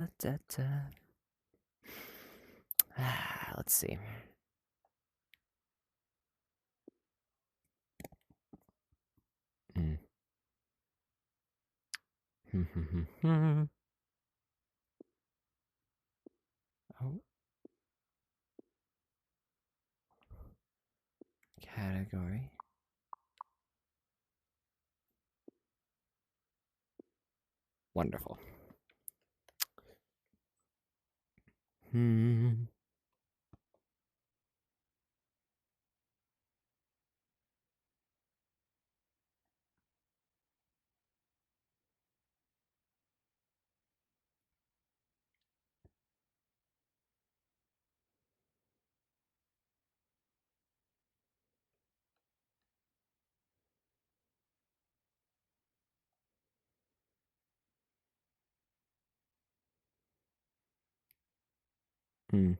Da, da. Let's see. Mm. Oh, category. Wonderful. Hmm. Hmm.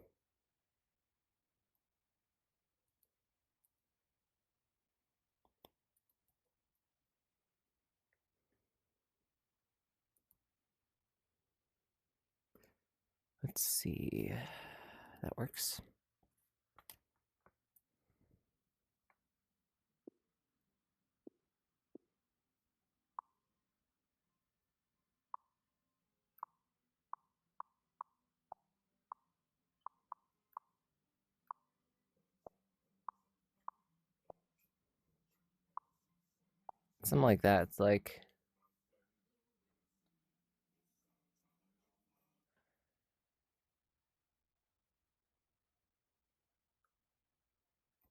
Let's see. That works. Something like that. It's like,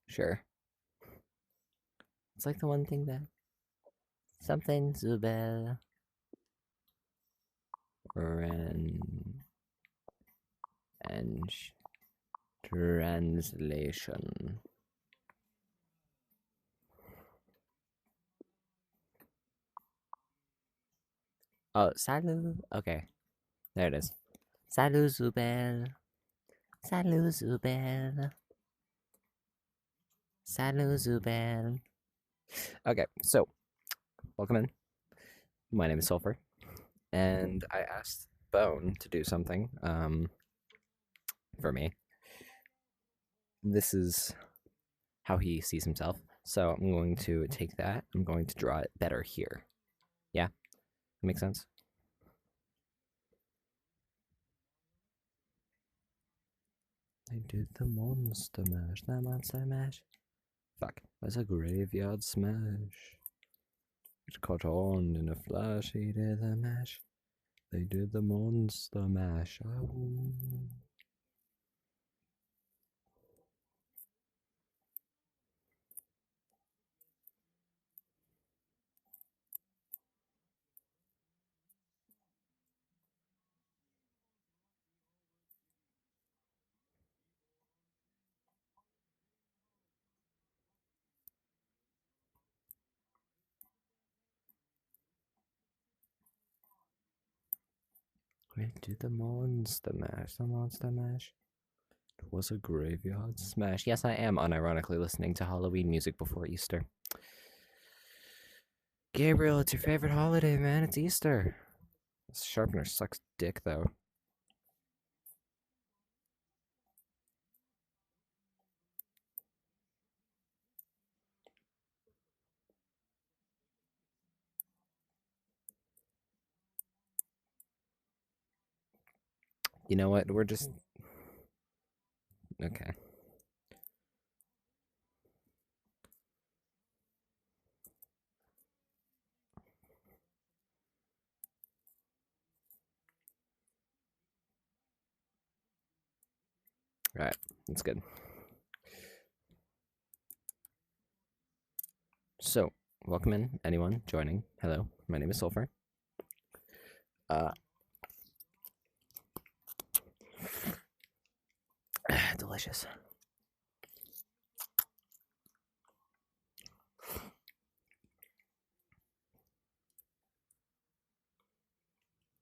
sure. It's like the one thing that something Zubel and translation. Oh, salut. Okay, there it is. Salut Zubel. Salut Zubel. Salut Zubel. Okay, so welcome in. My name is Sulfur, and I asked Bone to do something for me. This is how he sees himself. So I'm going to take that. I'm going to draw it better here. Yeah, makes sense. I did the monster mash. The monster mash. Fuck. That's a graveyard smash. It caught on in a flash. He did the mash. They did the monster mash. Oh. We did the monster mash. The monster mash. It was a graveyard smash. Yes, I am unironically listening to Halloween music before Easter. Gabriel, it's your favorite holiday, man. It's Easter. This sharpener sucks dick, though. You know what? We're just. Okay. Alright. That's good. So, welcome in, anyone joining. Hello, my name is Sulfur. Uh, delicious.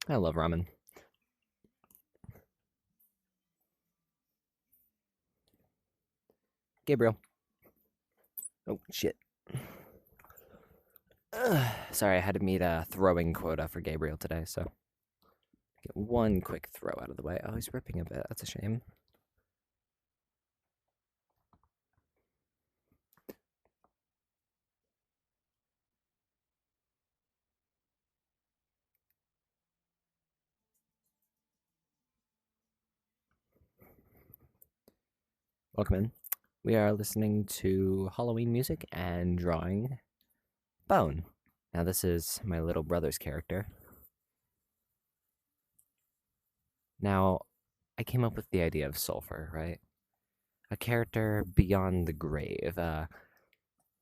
I love ramen. Gabriel. Oh, shit. Sorry, I had to meet a throwing quota for Gabriel today, so Get one quick throw out of the way. Oh, he's ripping a bit. That's a shame. Welcome in. We are listening to Halloween music and drawing Bone. Now, this is my little brother's character. Now, I came up with the idea of Sulfur, right? A character beyond the grave, a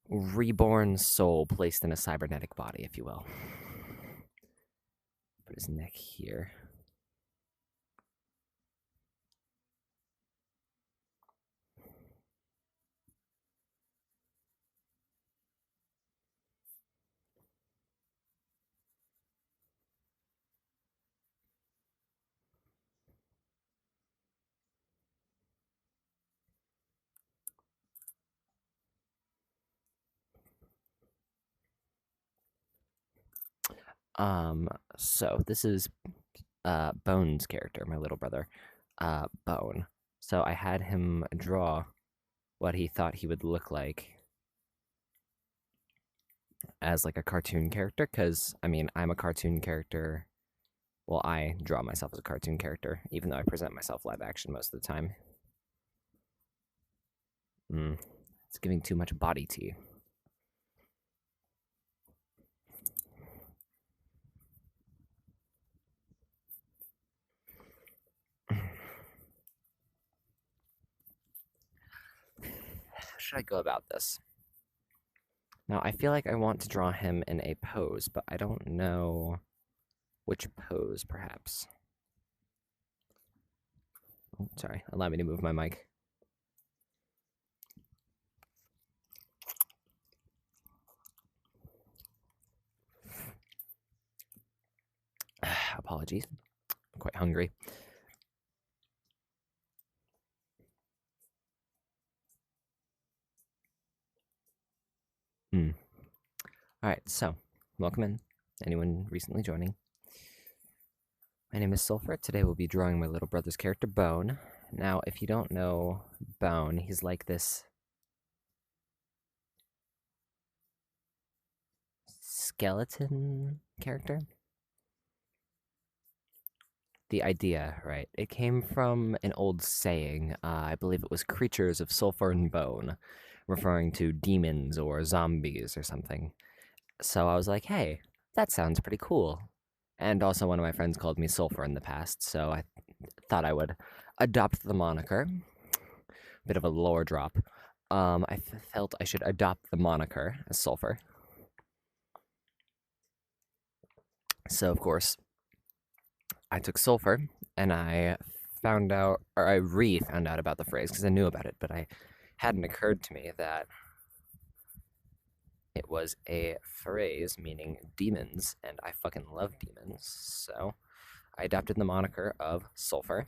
reborn soul placed in a cybernetic body, if you will. Put his neck here. So this is Bone's character, my little brother, Bone. So I had him draw what he thought he would look like as like a cartoon character, because I mean, I'm a cartoon character. Well, I draw myself as a cartoon character, even though I present myself live action most of the time. It's giving too much body tea. How should I go about this? Now, I feel like I want to draw him in a pose, but I don't know which pose, perhaps. Oh, sorry, allow me to move my mic. Apologies. I'm quite hungry. All right, so welcome in. Anyone recently joining? My name is Sulfur. Today we'll be drawing my little brother's character, Bone. Now, if you don't know Bone, he's like this skeleton character. The idea, right? It came from an old saying. I believe it was creatures of sulfur and bone, referring to demons or zombies or something. So I was like, hey, that sounds pretty cool. And also, one of my friends called me Sulfur in the past, so I thought I would adopt the moniker. Bit of a lore drop. I felt I should adopt the moniker as Sulfur. So, of course, I took Sulfur and I found out, or I found out about the phrase because I knew about it, but I hadn't occurred to me that it was a phrase meaning demons, and I fucking love demons. So I adopted the moniker of Sulfur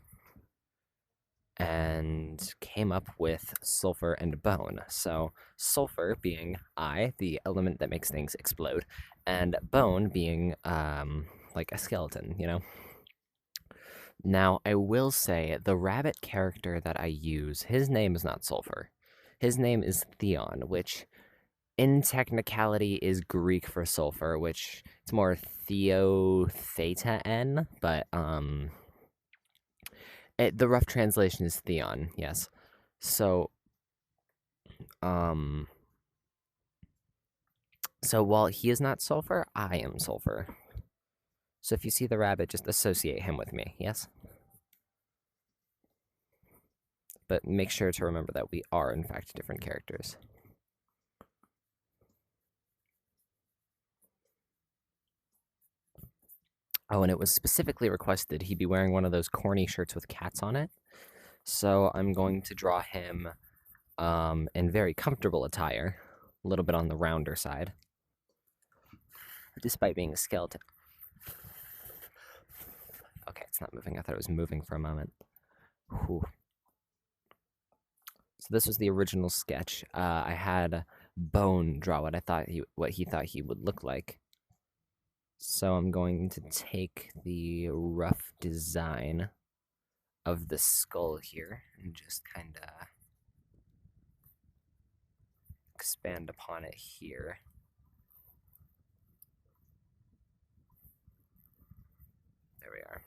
and came up with sulfur and bone. So, sulfur being I, the element that makes things explode, and bone being like a skeleton, you know? Now, I will say the rabbit character that I use, his name is not Sulfur. His name is Theon, which in technicality is Greek for sulfur, which it's more Theo Theta N, but the rough translation is Theon, yes. So, um, so while he is not sulfur, I am sulfur. So if you see the rabbit, just associate him with me, yes? But make sure to remember that we are, in fact, different characters. Oh, and it was specifically requested he be wearing one of those corny shirts with cats on it. So I'm going to draw him in very comfortable attire, a little bit on the rounder side, despite being a skeleton. Okay, it's not moving. I thought it was moving for a moment. Whew. So this was the original sketch. I had Bone draw what he thought he would look like. So I'm going to take the rough design of the skull here and just kind of expand upon it here. There we are.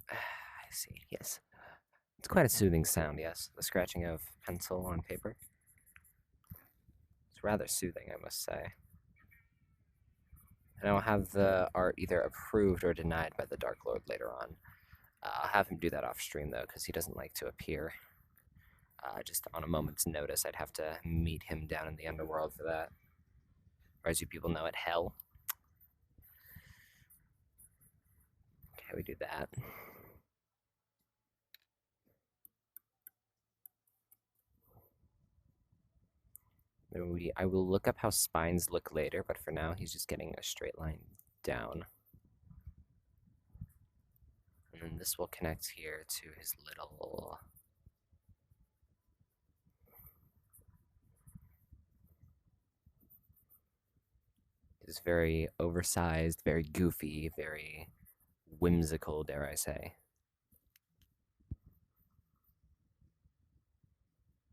I see, yes. It's quite a soothing sound, yes. The scratching of pencil on paper. It's rather soothing, I must say. And I'll have the art either approved or denied by the Dark Lord later on. I'll have him do that off stream, though, because he doesn't like to appear. Just on a moment's notice, I'd have to meet him down in the underworld for that. Or as you people know it, hell. Okay, we do that. I will look up how spines look later, but for now, he's just getting a straight line down. And then this will connect here to his little... His very oversized, very goofy, very whimsical, dare I say.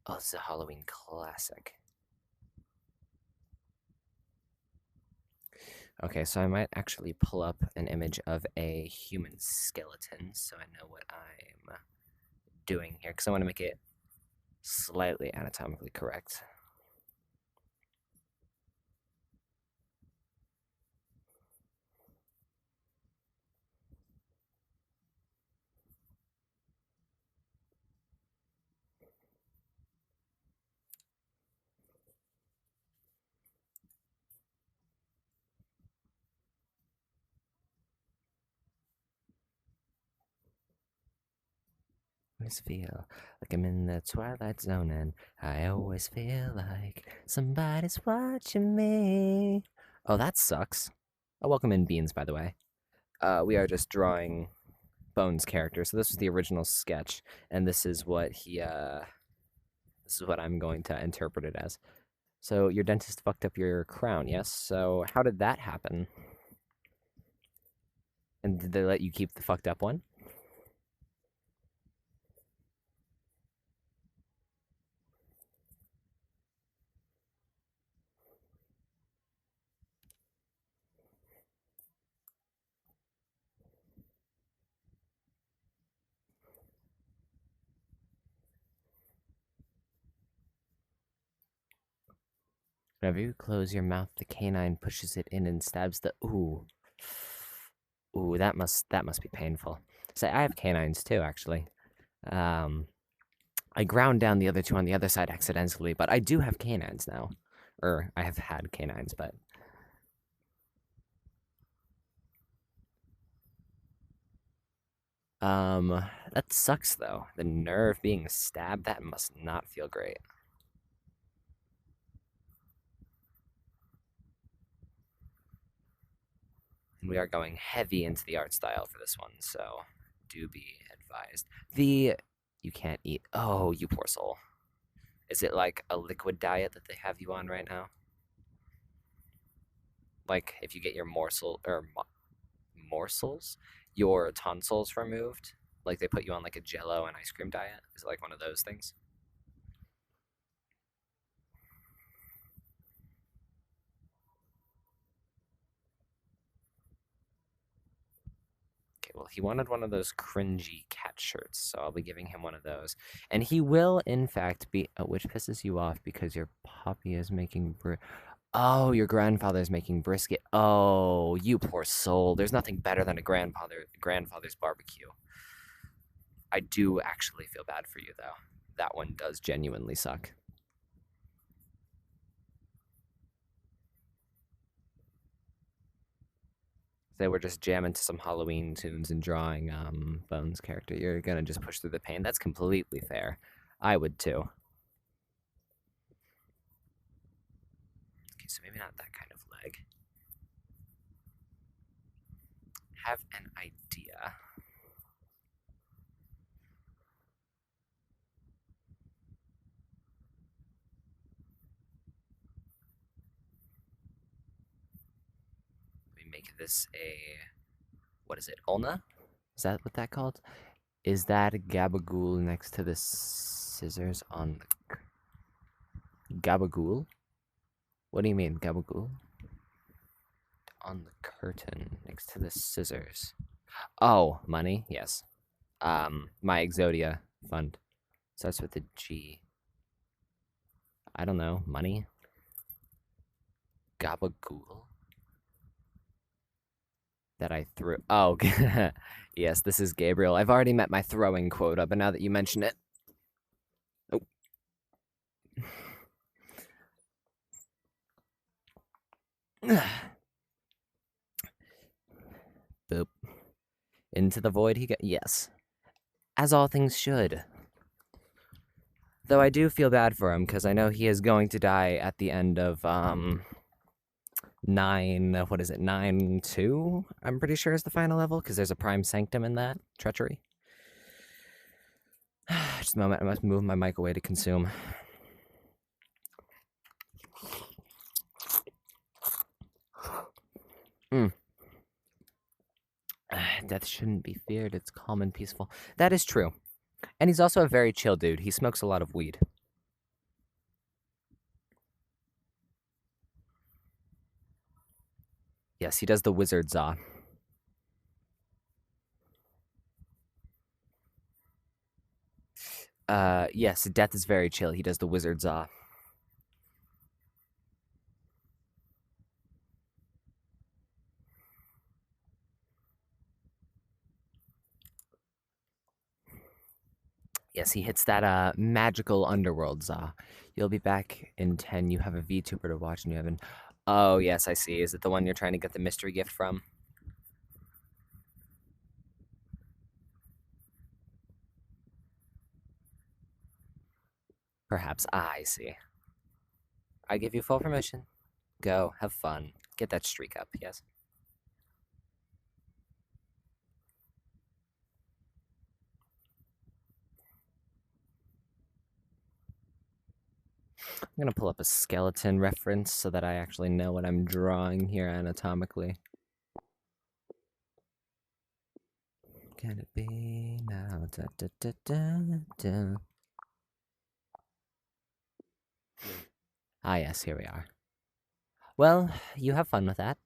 Oh, this is a Halloween classic. Okay, so I might actually pull up an image of a human skeleton so I know what I'm doing here, because I want to make it slightly anatomically correct. I always feel like I'm in the Twilight Zone, and I always feel like somebody's watching me. Oh, that sucks. Oh, welcome in, Beans, by the way. We are just drawing Bones' character. So this was the original sketch, and this is what this is what I'm going to interpret it as. So your dentist fucked up your crown, yes? So how did that happen? And did they let you keep the fucked up one? Whenever you close your mouth, the canine pushes it in and stabs the ooh. Ooh, that must be painful. Say, I have canines too, actually. Um, I ground down the other two on the other side accidentally, but I do have canines now. Or I have had canines, but that sucks though. The nerve being stabbed, that must not feel great. And we are going heavy into the art style for this one, so do be advised. You can't eat. Oh, you poor soul. Is it like a liquid diet that they have you on right now? Like if you get your morsels, your tonsils removed, like they put you on like a Jello and ice cream diet. Is it like one of those things? Okay, well, he wanted one of those cringy cat shirts, so I'll be giving him one of those. And he will, in fact, be. Oh, which pisses you off because your puppy is making. Oh, your grandfather's making brisket. Oh, you poor soul. There's nothing better than a grandfather's barbecue. I do actually feel bad for you though. That one does genuinely suck. Say we're just jamming to some Halloween tunes and drawing Bones' character. You're gonna just push through the pain. That's completely fair. I would too. so maybe not that kind of leg. Have an idea. Let me make this a, what is it, ulna? Is that what that called? Is that gabagool next to the scissors on the gabagool? What do you mean, gabagool? On the curtain next to the scissors. Oh, money? Yes. My Exodia fund starts with a G. I don't know. Money? Gabagool? That I threw. Oh, yes, this is Gabriel. I've already met my throwing quota, but now that you mention it. Oh. Boop. Into the void he got. Yes. As all things should. Though I do feel bad for him, because I know he is going to die at the end of, 9-2? I'm pretty sure is the final level, because there's a Prime Sanctum in that. Treachery. Just a moment, I must move my mic away to consume. Death shouldn't be feared, it's calm and peaceful. That is true. And he's also a very chill dude. He smokes a lot of weed. Yes, he does the wizard za. Yes, Death is very chill. He does the wizard za. Yes, he hits that magical underworld za. You'll be back in 10. You have a VTuber to watch and you haven't. Oh, yes, I see. Is it the one you're trying to get the mystery gift from? Perhaps. I see. I give you full permission. Go, have fun. Get that streak up, yes? I'm gonna pull up a skeleton reference so that I actually know what I'm drawing here anatomically. Can it be now? Da, da, da, da, da. Ah, yes, here we are. Well, you have fun with that.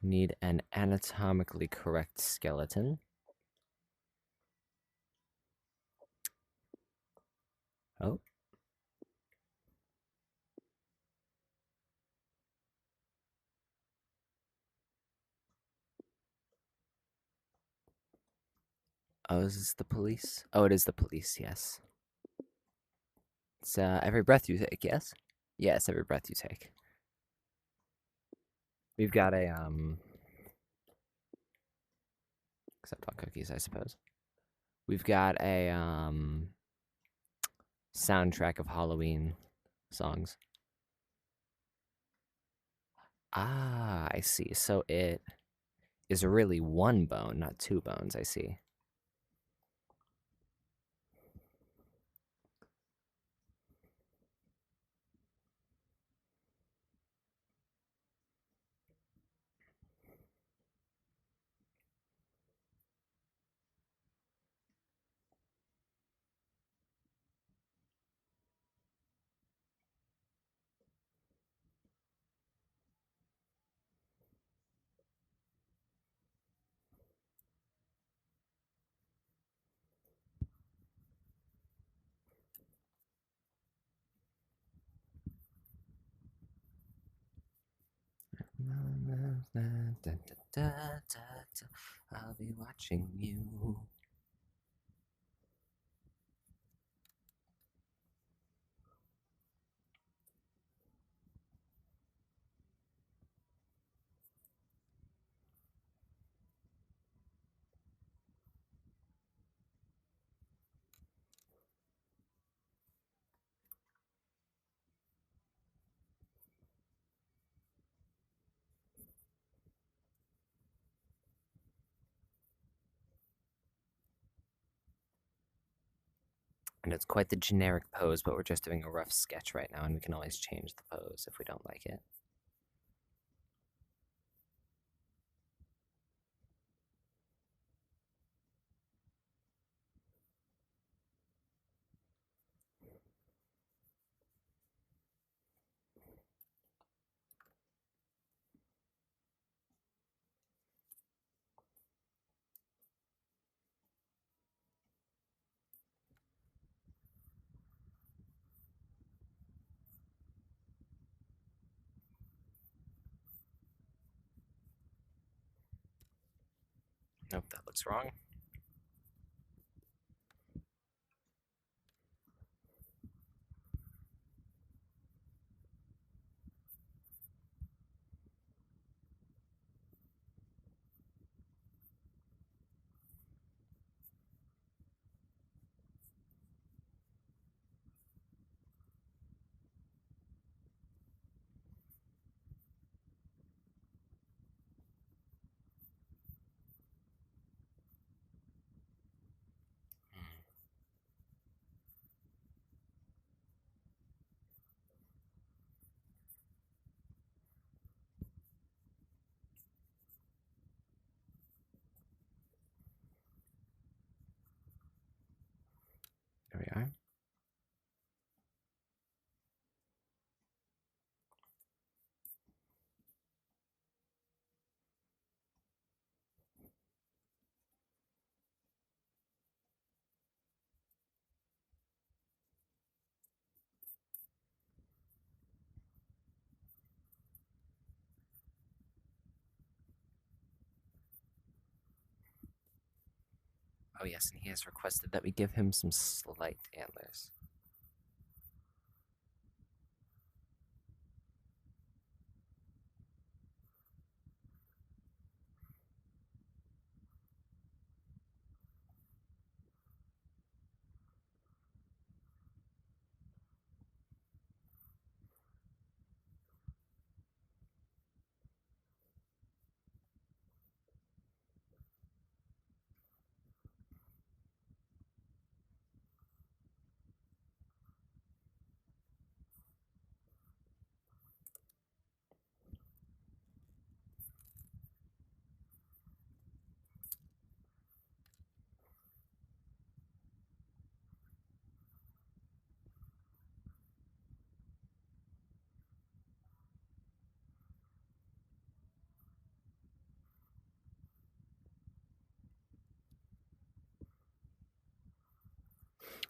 Need an anatomically correct skeleton. Oh. Oh, is this the police? Oh, it is the police, yes. It's every breath you take, yes? Yes, every breath you take. We've got a, except on cookies, I suppose. We've got a, soundtrack of Halloween songs. Ah, I see. So it is really one bone, not two bones, I see. I'll be watching you. And it's quite the generic pose, but we're just doing a rough sketch right now, and we can always change the pose if we don't like it. Nope, that looks wrong. There we are. Oh yes, and he has requested that we give him some slight antlers.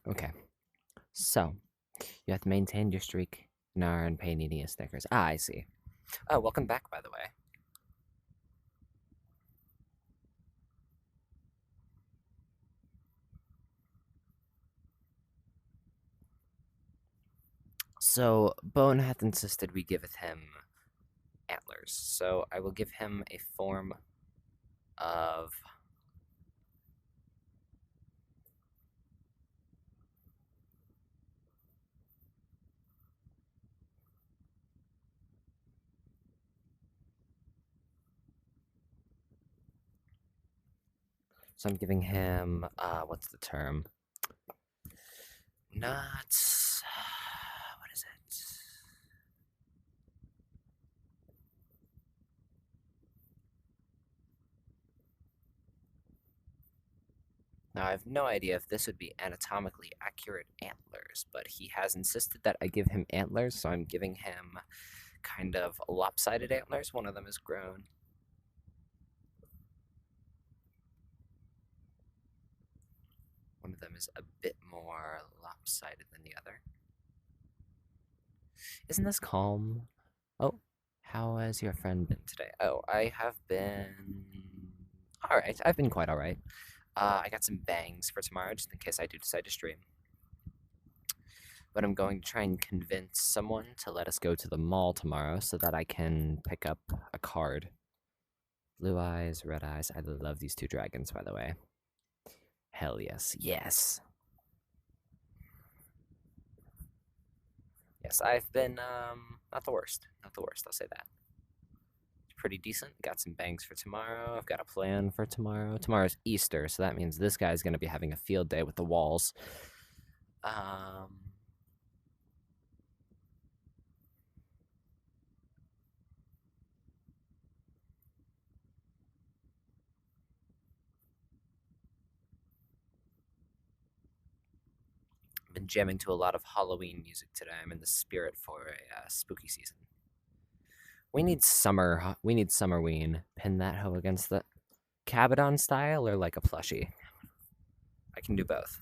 Okay, so you have to maintain your streak. Nar and pay needing his stickers. Ah, I see. Oh, welcome back, by the way. So, Bone hath insisted we giveth him antlers. So, I will give him a form of. So, I'm giving him. What's the term? Not. What is it? Now, I have no idea if this would be anatomically accurate antlers, but he has insisted that I give him antlers, so I'm giving him kind of lopsided antlers. One of them is grown. One of them is a bit more lopsided than the other. Isn't this calm? Oh, how has your friend been today? Oh, I have been alright. I've been quite alright. I got some bangs for tomorrow, just in case I do decide to stream. But I'm going to try and convince someone to let us go to the mall tomorrow so that I can pick up a card. Blue eyes, red eyes. I love these two dragons, by the way. Hell yes. Yes. Yes, I've been, not the worst. Not the worst, I'll say that. Pretty decent. Got some bangs for tomorrow. I've got a plan for tomorrow. Tomorrow's Easter, so that means this guy's going to be having a field day with the walls. Um, I've been jamming to a lot of Halloween music today. I'm in the spirit for a spooky season. We need summer. We need summerween. Pin that hoe against the Cabadon style or like a plushie. I can do both.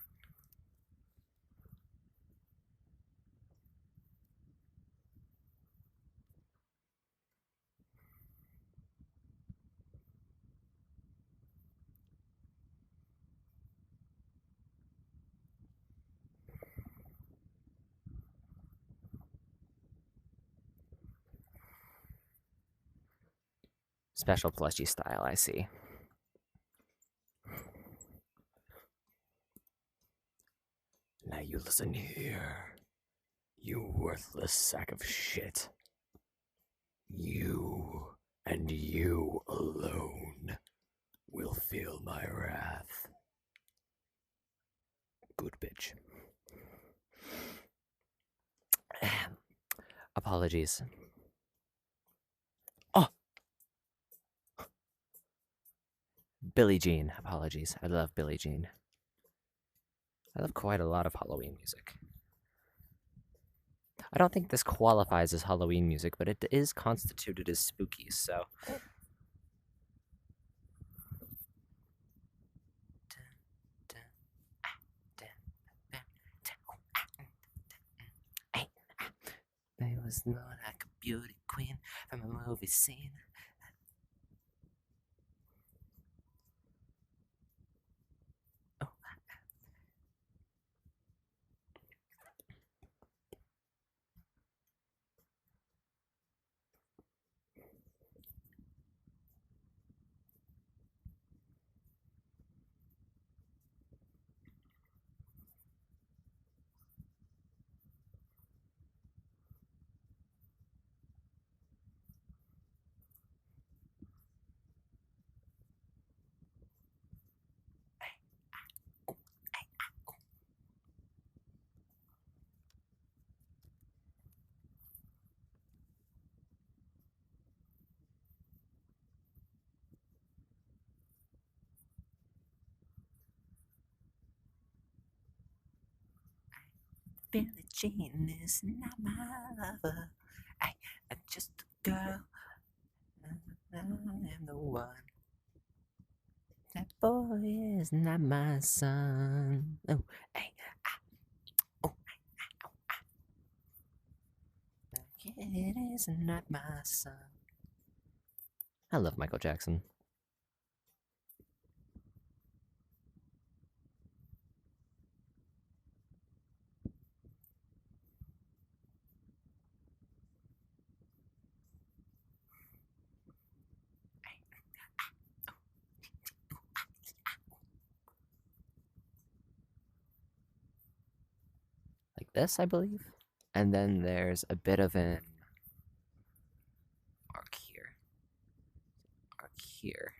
Special plushie style, I see. Now you listen here, you worthless sack of shit. You and you alone will feel my wrath. Good bitch. Apologies. Oh! Billie Jean. Apologies. I love Billie Jean. I love quite a lot of Halloween music. I don't think this qualifies as Halloween music, but it is constituted as spooky, so. I was not like a beauty queen from a movie scene. Oh. Billie Jean is not my lover. I'm just a girl. I am the one. That boy is not my son. Oh, hey, oh, that kid is not my son. I love Michael Jackson. Like this, I believe. And then there's a bit of an arc here. Arc here.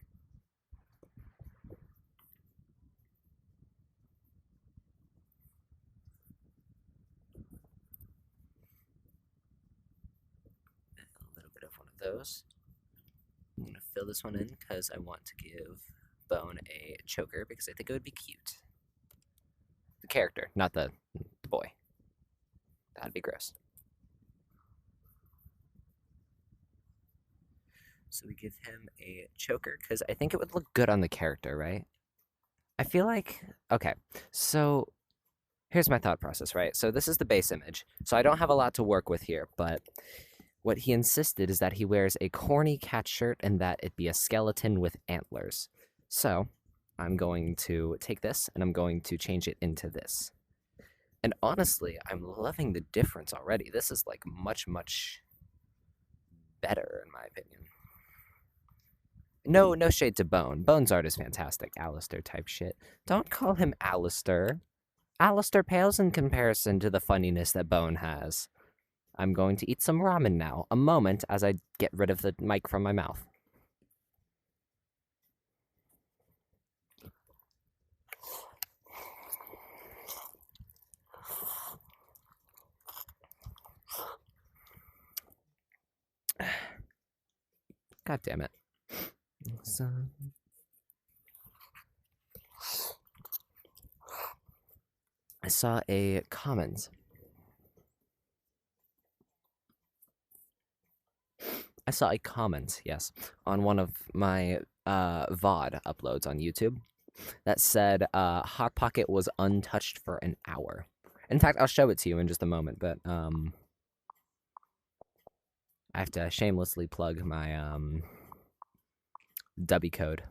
A little bit of one of those. I'm gonna fill this one in because I want to give Bone a choker because I think it would be cute. The character, not the boy. That'd be gross. So we give him a choker because I think it would look good on the character, right? I feel like, okay, so here's my thought process, right? So this is the base image. So I don't have a lot to work with here, but what he insisted is that he wears a corny cat shirt and that it be a skeleton with antlers. So I'm going to take this and I'm going to change it into this. And honestly, I'm loving the difference already. This is like much, much better in my opinion. No shade to Bone. Bone's art is fantastic. Alistair type shit. Don't call him Alistair. Alistair pales in comparison to the funniness that Bone has. I'm going to eat some ramen now. A moment as I get rid of the mic from my mouth. God damn it. So... I saw a comment. I saw a comment, yes, on one of my VOD uploads on YouTube that said Hot Pocket was untouched for an hour. In fact, I'll show it to you in just a moment, but I have to shamelessly plug my Dubby code.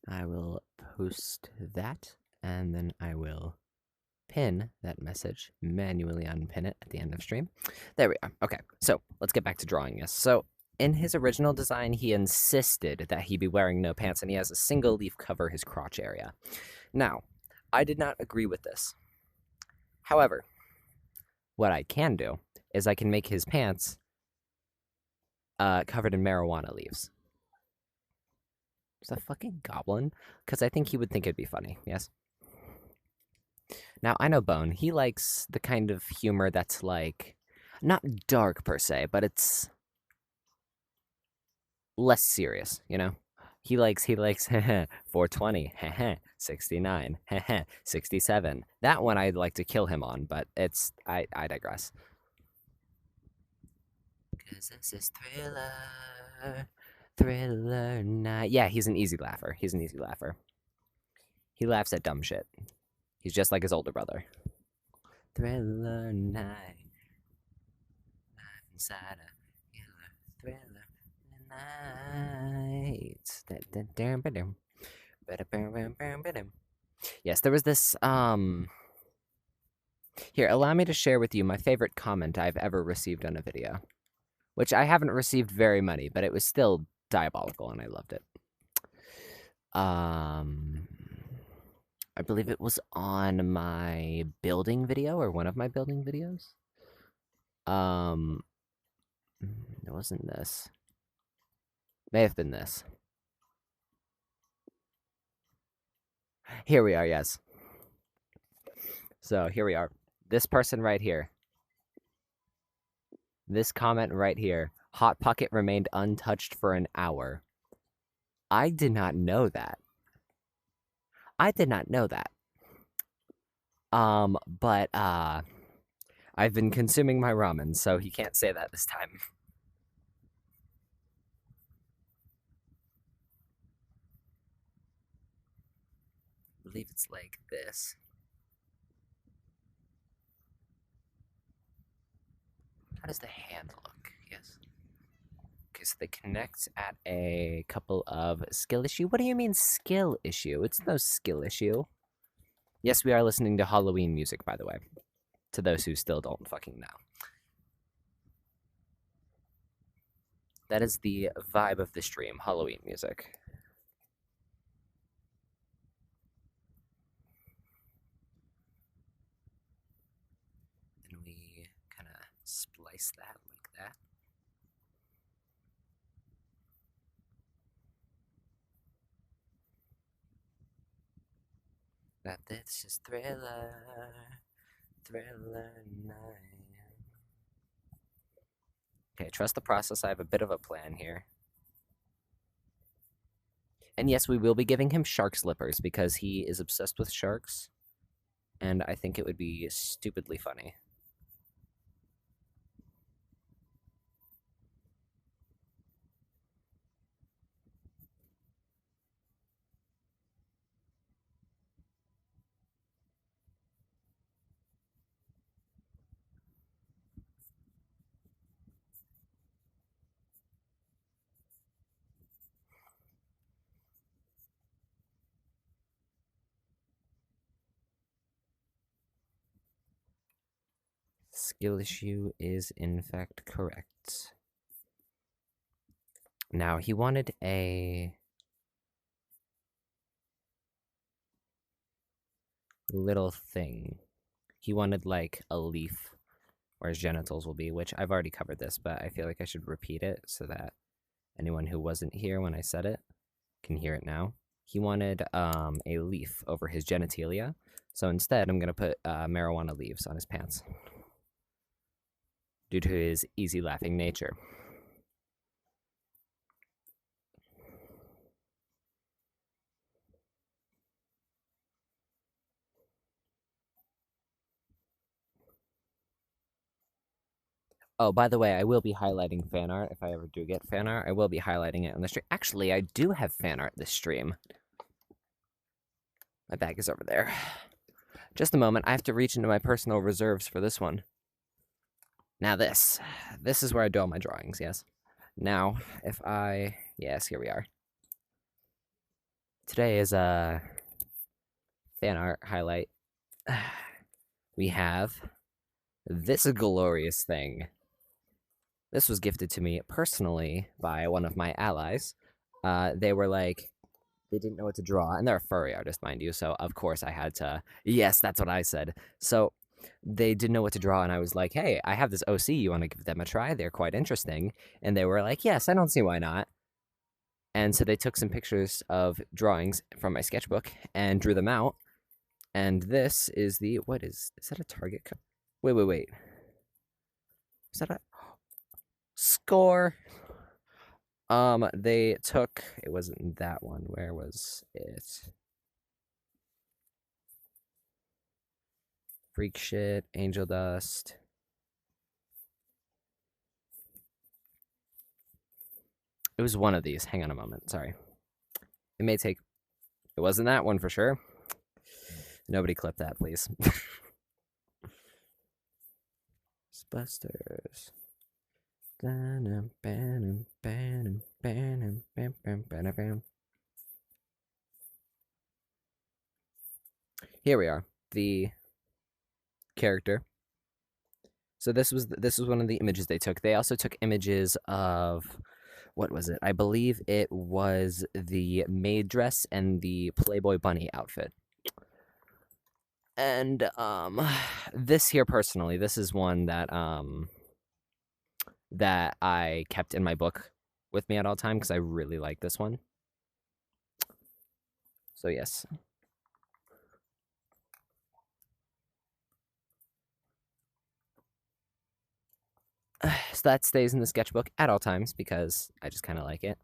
I will post that, and then I will pin that message, manually unpin it at the end of stream. There we are. Okay, so let's get back to drawing this. So in his original design, he insisted that he be wearing no pants, and he has a single leaf cover his crotch area. Now, I did not agree with this. However, what I can do is I can make his pants covered in marijuana leaves. Is that fucking goblin? Because I think he would think it'd be funny, yes? Now, I know Bone. He likes the kind of humor that's like, not dark per se, but it's less serious, you know? He likes 420, 69, 67. That one I'd like to kill him on, but I digress. Cause this is Thriller Night. Yeah, he's an easy laugher. He's an ezy laugher. He laughs at dumb shit. He's just like his older brother. Thriller Night. Life inside a killer thriller night. Yes, there was this, Here, allow me to share with you my favorite comment I've ever received on a video. Which I haven't received very many, but it was still diabolical and I loved it. I believe it was on my building video or one of my building videos. It wasn't this. May have been this. Here we are, yes. So here we are. This person right here. This comment right here. Hot Pocket remained untouched for an hour. I did not know that. I did not know that. But I've been consuming my ramen, so he can't say that this time. I believe it's like this. How does the hand look? Yes. Okay, so they connect at a couple of skill issue. What do you mean skill issue? It's no skill issue. Yes, we are listening to Halloween music, by the way. To those who still don't fucking know. That is the vibe of the stream, Halloween music. And we kind of splice that like that. That this is Thriller Night. Okay, trust the process. I have a bit of a plan here. And yes, we will be giving him shark slippers because he is obsessed with sharks. And I think it would be stupidly funny. Skill issue is in fact correct. Now, he wanted a little thing He wanted like a leaf where his genitals will be, which I've already covered this, but I feel like I should repeat it so that anyone who wasn't here when I said it can hear it now. He wanted a leaf over his genitalia, so instead I'm going to put marijuana leaves on his pants due to his easy laughing nature. Oh, by the way, I will be highlighting fan art if I ever do get fan art. I will be highlighting it on the stream. Actually, I do have fan art this stream. My bag is over there. Just a moment. I have to reach into my personal reserves for this one. Now this is where I do all my drawings, yes. Now, if I, yes, here we are. Today is a fan art highlight. We have this glorious thing. This was gifted to me personally by one of my allies. They were like, they didn't know what to draw, and they're a furry artist, mind you, so of course I had to, yes, that's what I said. So they didn't know what to draw, and I was like, hey, I have this OC, you want to give them a try? They're quite interesting. And they were like, yes, I don't see why not. And so they took some pictures of drawings from my sketchbook and drew them out. And this is the, what is that a Target cut? Wait. Is that a score? They took, it wasn't that one. Where was it? Freak Shit, Angel Dust. It was one of these. Hang on a moment. Sorry. It may take, it wasn't that one for sure. Nobody clip that, please. Busters. Here we are, the character. So this was one of the images they took. They also took images of, what was it? I believe it was the maid dress and the Playboy bunny outfit. And this here personally, this is one that that I kept in my book with me at all time because I really like this one. So yes. So that stays in the sketchbook at all times because I just kind of like it.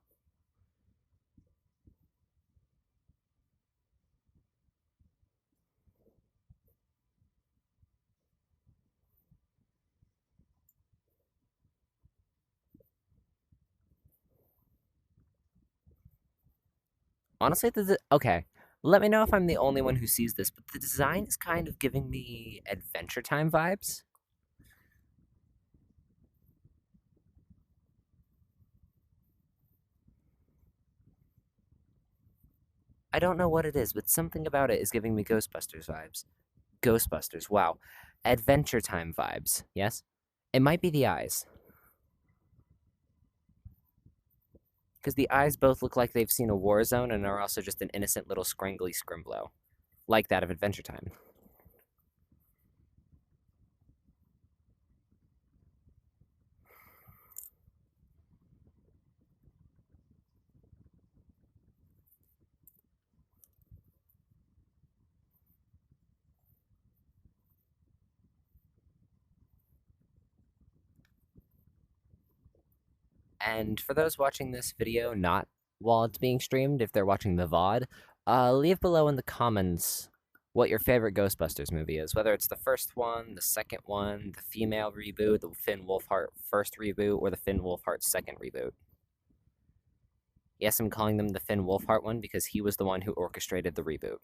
Honestly, okay. Let me know if I'm the only one who sees this, but the design is kind of giving me Adventure Time vibes. I don't know what it is, but something about it is giving me Ghostbusters vibes. Ghostbusters, wow. Adventure Time vibes, yes? It might be the eyes. Because the eyes both look like they've seen a war zone and are also just an innocent little scrangly scrimblow. Like that of Adventure Time. And for those watching this video not while it's being streamed, if they're watching the VOD, leave below in the comments what your favorite Ghostbusters movie is. Whether it's the first one, the second one, the female reboot, the Finn Wolfhard first reboot, or the Finn Wolfhard second reboot. Yes, I'm calling them the Finn Wolfhard one because he was the one who orchestrated the reboot.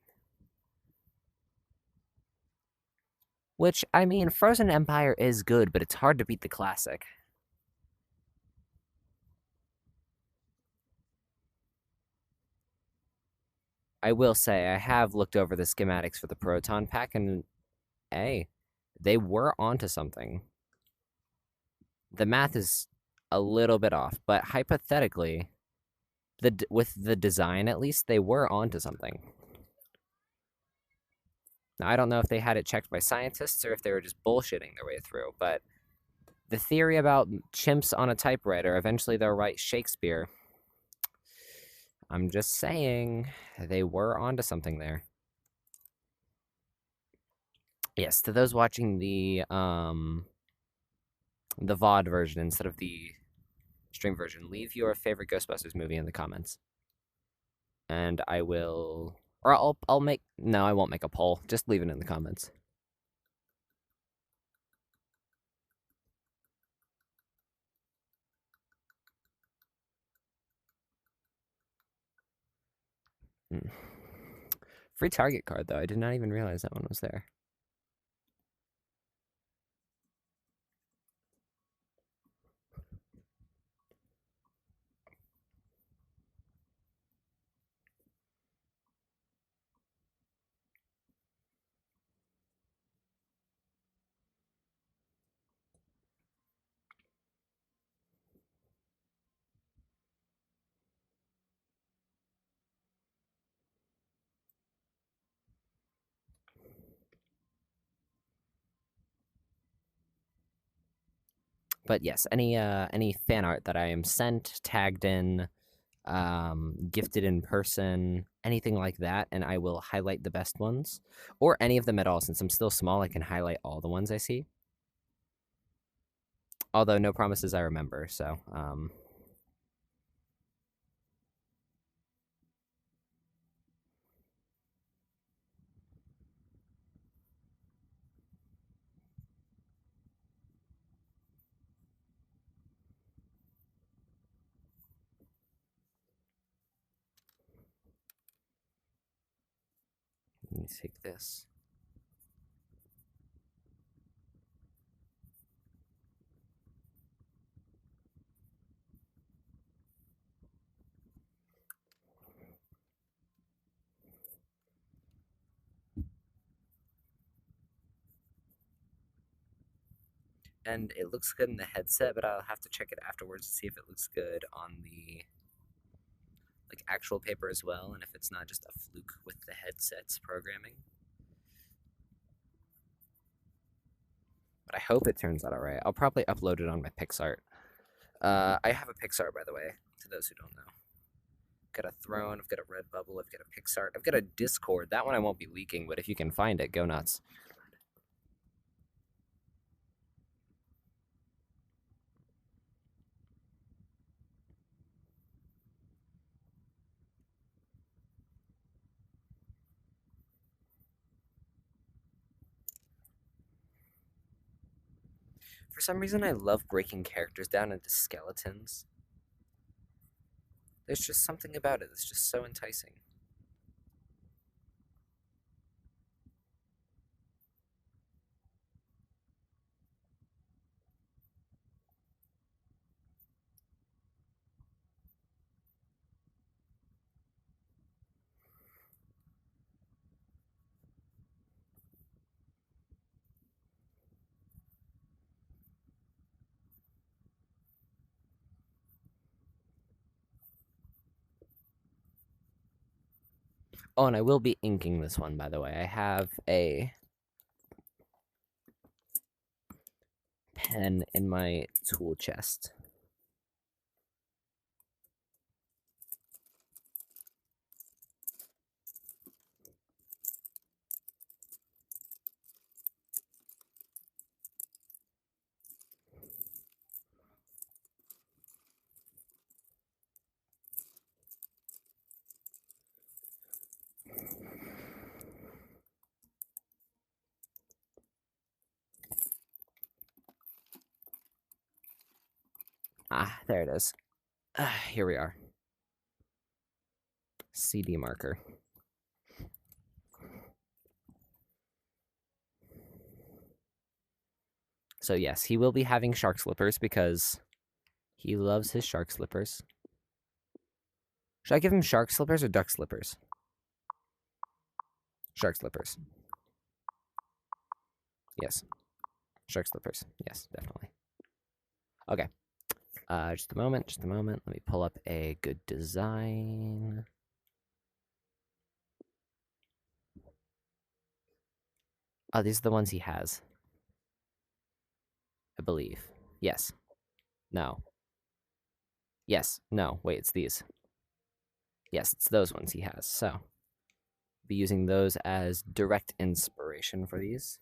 Which, I mean, Frozen Empire is good, but it's hard to beat the classic. I will say, I have looked over the schematics for the Proton Pack, and hey, they were onto something. The math is a little bit off, but hypothetically, with the design at least, they were onto something. Now, I don't know if they had it checked by scientists or if they were just bullshitting their way through, but the theory about chimps on a typewriter, eventually they'll write Shakespeare. I'm just saying, they were onto something there. Yes, to those watching the VOD version instead of the stream version, leave your favorite Ghostbusters movie in the comments. And I will, or I'll make, no, I won't make a poll. Just leave it in the comments. Free Target card, though. I did not even realize that one was there. But yes, any fan art that I am sent, tagged in, gifted in person, anything like that, and I will highlight the best ones, or any of them at all. Since I'm still small, I can highlight all the ones I see. Although no promises I remember, so let me take this. And it looks good in the headset, but I'll have to check it afterwards to see if it looks good on the like actual paper as well, and if it's not just a fluke with the headset's programming. But I hope it turns out all right. I'll probably upload it on my PixArt. I have a PixArt, by the way, to those who don't know. I've got a throne, I've got a Redbubble, I've got a PixArt, I've got a Discord. That one I won't be leaking, but if you can find it, go nuts. For some reason, I love breaking characters down into skeletons. There's just something about it that's just so enticing. Oh, and I will be inking this one, by the way. I have a pen in my tool chest. Ah, there it is. Here we are. CD marker. So yes, he will be having shark slippers because he loves his shark slippers. Should I give him shark slippers or duck slippers? Shark slippers. Yes. Shark slippers. Yes, definitely. Okay. Just a moment, just a moment. Let me pull up a good design. Oh, these are the ones he has, I believe. Yes. No. Yes. No. Wait, it's these. Yes, it's those ones he has. So, be using those as direct inspiration for these.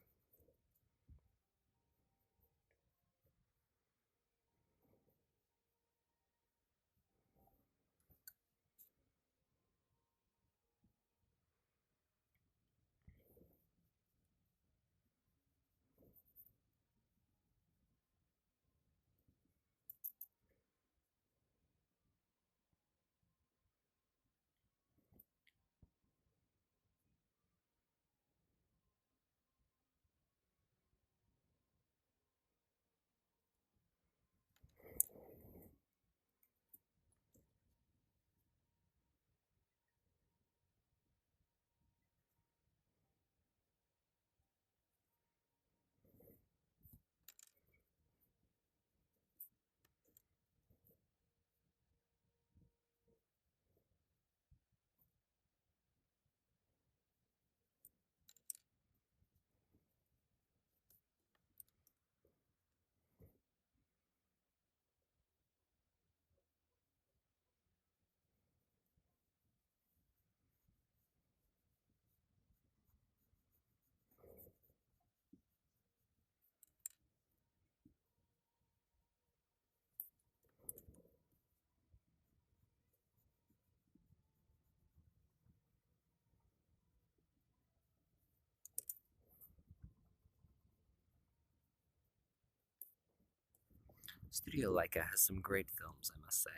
Studio Leica has some great films, I must say.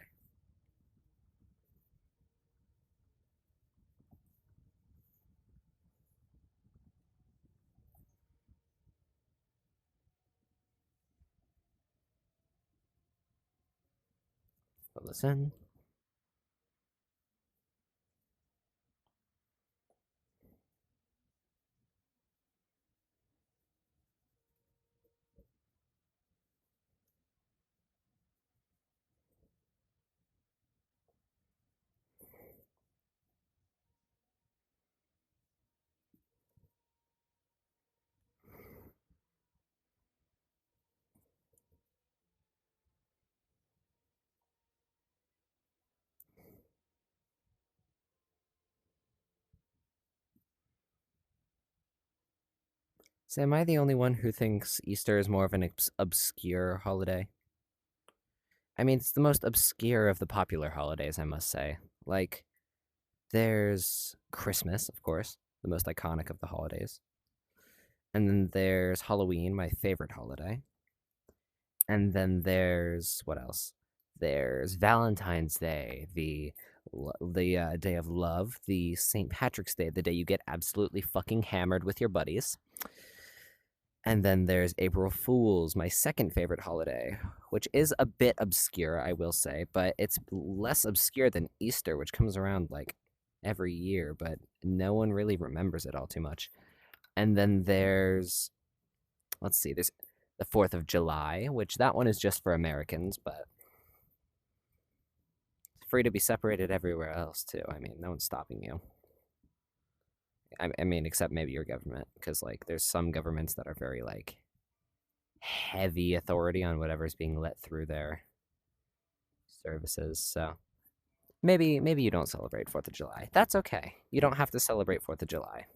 But listen. So, am I the only one who thinks Easter is more of an obscure holiday? I mean, it's the most obscure of the popular holidays, I must say. Like, there's Christmas, of course, the most iconic of the holidays. And then there's Halloween, my favorite holiday. And then there's what else? There's Valentine's Day, the day of love, the St. Patrick's Day, the day you get absolutely fucking hammered with your buddies. And then there's April Fool's, my second favorite holiday, which is a bit obscure, I will say, but it's less obscure than Easter, which comes around like every year, but no one really remembers it all too much. And then there's, let's see, there's the 4th of July, which that one is just for Americans, but it's free to be separated everywhere else, too. I mean, no one's stopping you. I mean, except maybe your government, because like there's some governments that are very like heavy authority on whatever's being let through their services. So maybe you don't celebrate 4th of July. That's okay. You don't have to celebrate 4th of July.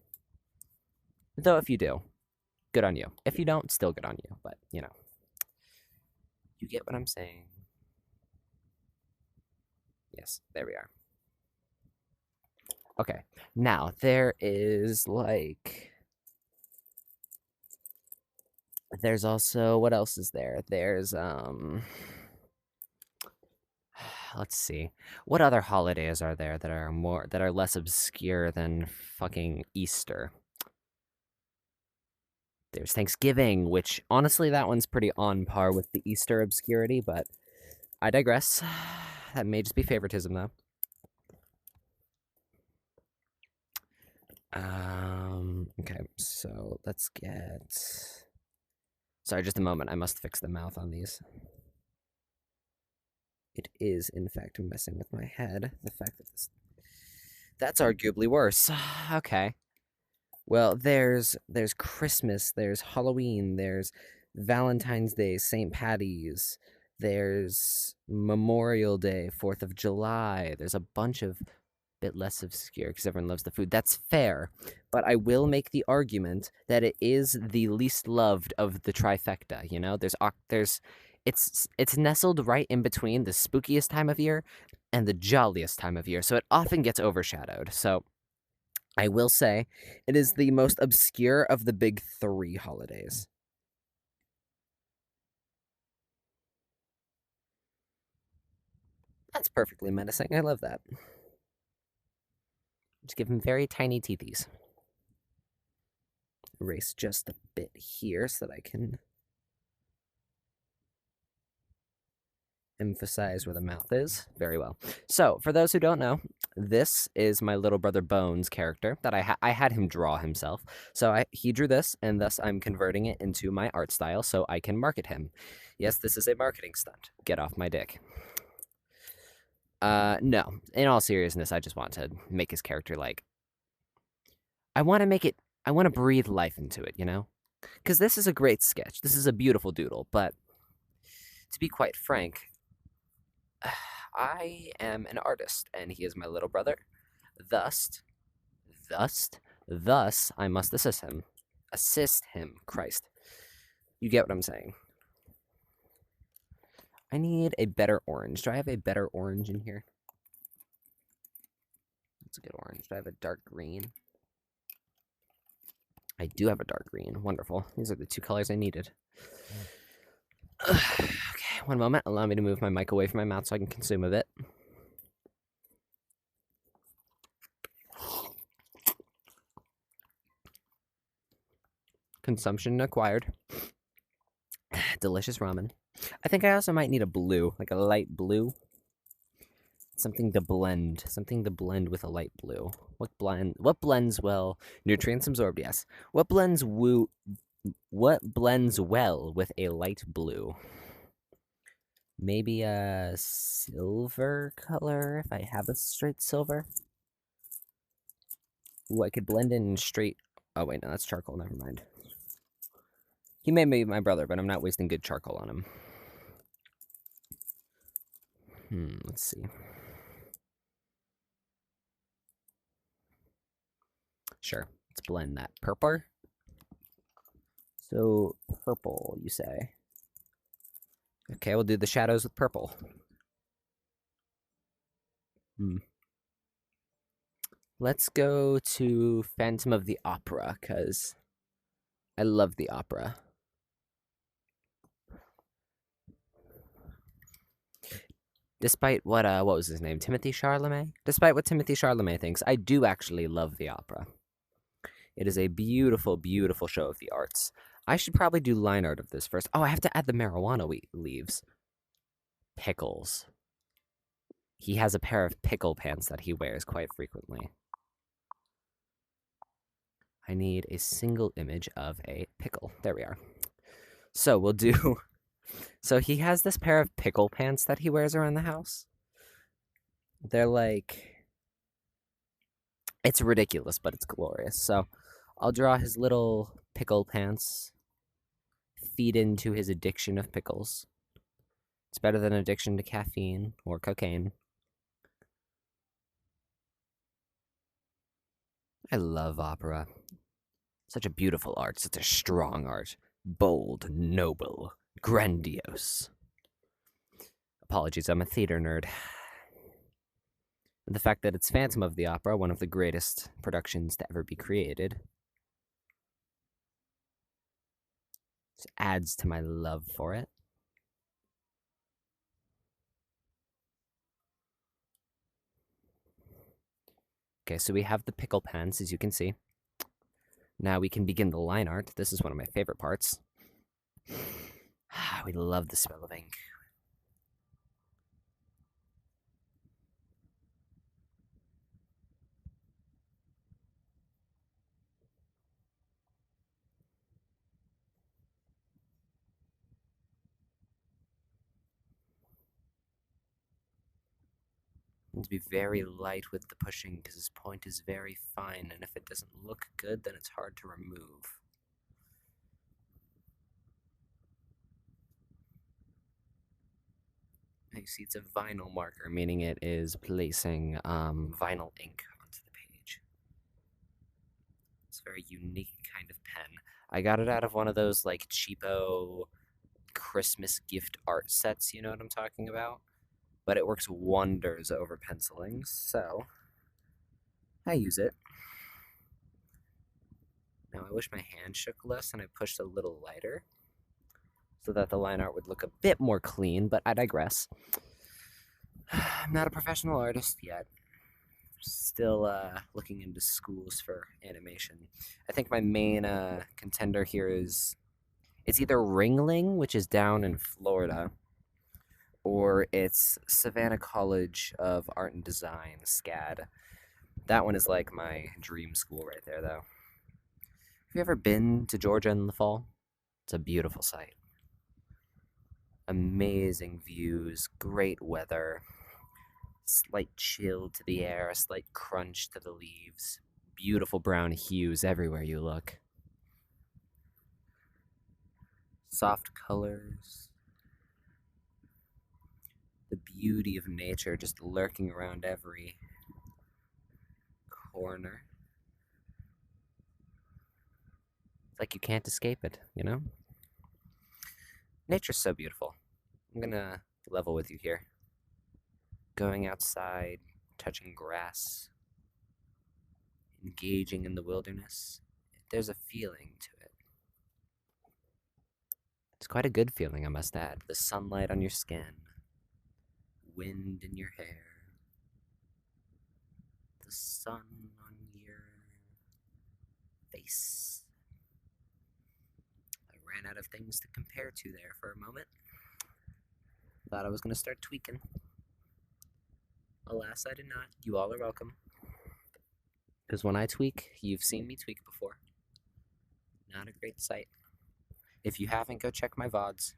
Though if you do, good on you. If you don't, still good on you. But you get what I'm saying. Yes, there we are. Okay. Now there is like there's also what else is there? There's let's see. What other holidays are there that are less obscure than fucking Easter? There's Thanksgiving, which honestly that one's pretty on par with the Easter obscurity, but I digress. That may just be favoritism though. Okay, so let's get sorry, just a moment. I must fix the mouth on these. It is, in fact, messing with my head. The fact that this. That's arguably worse. Okay. Well, there's Christmas, there's Halloween, there's Valentine's Day, St. Patty's, there's Memorial Day, 4th of July. There's a bunch of bit less obscure because everyone loves the food. That's fair, but I will make the argument that it is the least loved of the trifecta. You know, there's it's nestled right in between the spookiest time of year and the jolliest time of year, so it often gets overshadowed. So I will say it is the most obscure of the big three holidays. That's perfectly menacing. I love that. Just give him very tiny teethies. Erase just a bit here so that I can emphasize where the mouth is. Very well. So, for those who don't know, this is my little brother Bones character that I had him draw himself. So he drew this, and thus I'm converting it into my art style so I can market him. Yes, this is a marketing stunt. Get off my dick. No. In all seriousness, I just want to make his character like. I want to make it. I want to breathe life into it, you know? Because this is a great sketch. This is a beautiful doodle, but to be quite frank, I am an artist, and he is my little brother. Thus, thus, thus, I must assist him. Assist him, Christ. You get what I'm saying. I need a better orange. Do I have a better orange in here? That's a good orange. Do I have a dark green? I do have a dark green. Wonderful. These are the two colors I needed. Okay, one moment. Allow me to move my mic away from my mouth so I can consume a bit. Consumption acquired. Delicious ramen. I think I also might need a blue, like a light blue. Something to blend with a light blue. What blends well? Nutrients absorbed, yes. What blends well with a light blue? Maybe a silver color if I have a straight silver. Ooh, I could blend in straight. Oh wait, no, that's charcoal. Never mind. He may be my brother, but I'm not wasting good charcoal on him. Let's see. Sure, let's blend that purple. So purple, you say? Okay, we'll do the shadows with purple. Let's go to Phantom of the Opera, because I love the opera. Despite what was his name? Timothy Chalamet? Despite what Timothy Chalamet thinks, I do actually love the opera. It is a beautiful, beautiful show of the arts. I should probably do line art of this first. Oh, I have to add the marijuana leaves. Pickles. He has a pair of pickle pants that he wears quite frequently. I need a single image of a pickle. There we are. So we'll do... So he has this pair of pickle pants that he wears around the house. They're like... It's ridiculous, but it's glorious. So I'll draw his little pickle pants. Feed into his addiction of pickles. It's better than addiction to caffeine or cocaine. I love opera. Such a beautiful art, such a strong art. Bold, noble, grandiose. Apologies, I'm a theater nerd. The fact that it's Phantom of the Opera, one of the greatest productions to ever be created, just adds to my love for it. Okay, so we have the pickle pants, as you can see. Now we can begin the line art. This is one of my favorite parts. We love the smell of ink. And to be very light with the pushing because this point is very fine, and if it doesn't look good, then it's hard to remove. You see, it's a vinyl marker, meaning it is placing vinyl ink onto the page. It's a very unique kind of pen. I got it out of one of those like cheapo Christmas gift art sets, you know what I'm talking about? But it works wonders over penciling, so I use it. Now I wish my hand shook less and I pushed a little lighter so that the line art would look a bit more clean, but I digress. I'm not a professional artist yet. Still looking into schools for animation. I think my main contender here is it's either Ringling, which is down in Florida, or it's Savannah College of Art and Design, SCAD. That one is like my dream school right there, though. Have you ever been to Georgia in the fall? It's a beautiful sight. Amazing views, great weather, slight chill to the air, a slight crunch to the leaves, beautiful brown hues everywhere you look. Soft colors, the beauty of nature just lurking around every corner. It's like you can't escape it, you know? Nature's so beautiful. I'm gonna level with you here. Going outside, touching grass, engaging in the wilderness, there's a feeling to it. It's quite a good feeling, I must add. The sunlight on your skin, wind in your hair, the sun on your face. I ran out of things to compare to there for a moment. Thought I was going to start tweaking. Alas, I did not. You all are welcome. Because when I tweak, you've seen me tweak before. Not a great sight. If you haven't, go check my VODs.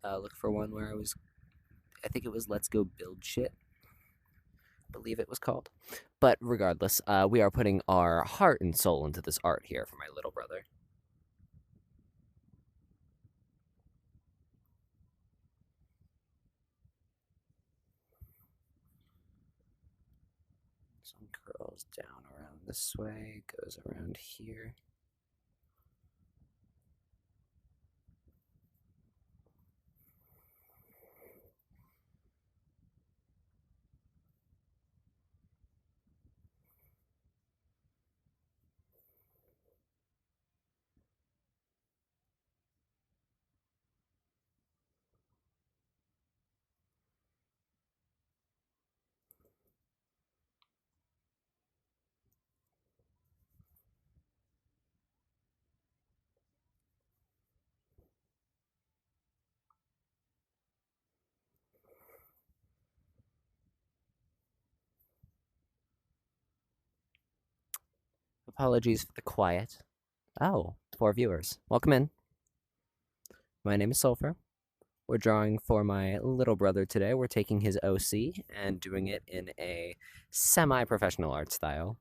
Look for one where I think it was Let's Go Build Shit. I believe it was called. But regardless, we are putting our heart and soul into this art here for my little brother. Some curls down around this way, goes around here. Apologies for the quiet. Oh, 4 viewers. Welcome in. My name is Sulfur. We're drawing for my little brother today. We're taking his OC and doing it in a semi-professional art style.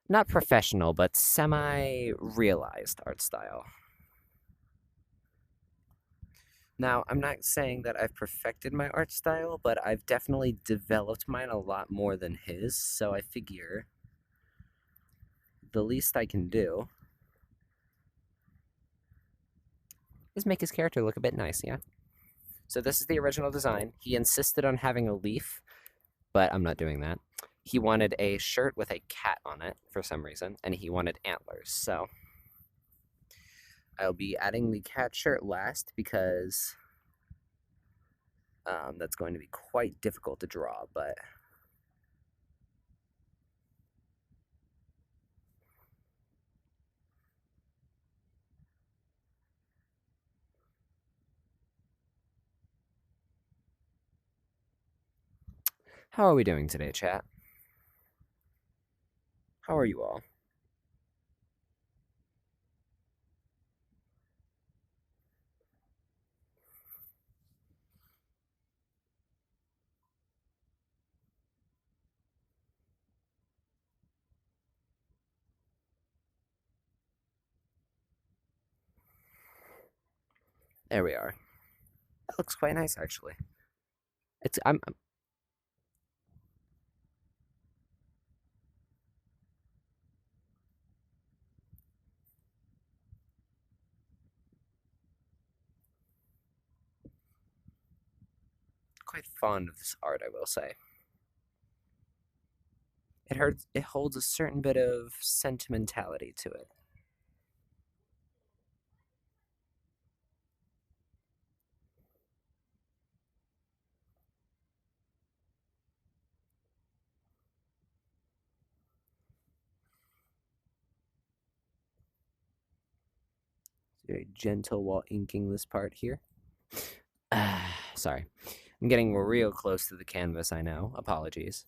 Not professional, but semi-realized art style. Now, I'm not saying that I've perfected my art style, but I've definitely developed mine a lot more than his, so I figure the least I can do is make his character look a bit nice, yeah? So this is the original design. He insisted on having a leaf, but I'm not doing that. He wanted a shirt with a cat on it for some reason, and he wanted antlers, so I'll be adding the cat shirt last because that's going to be quite difficult to draw, but how are we doing today, chat? How are you all? There we are. That looks quite nice, actually. I'm quite fond of this art, I will say. It holds a certain bit of sentimentality to it. It's very gentle while inking this part here. Sorry. I'm getting real close to the canvas, I know. Apologies.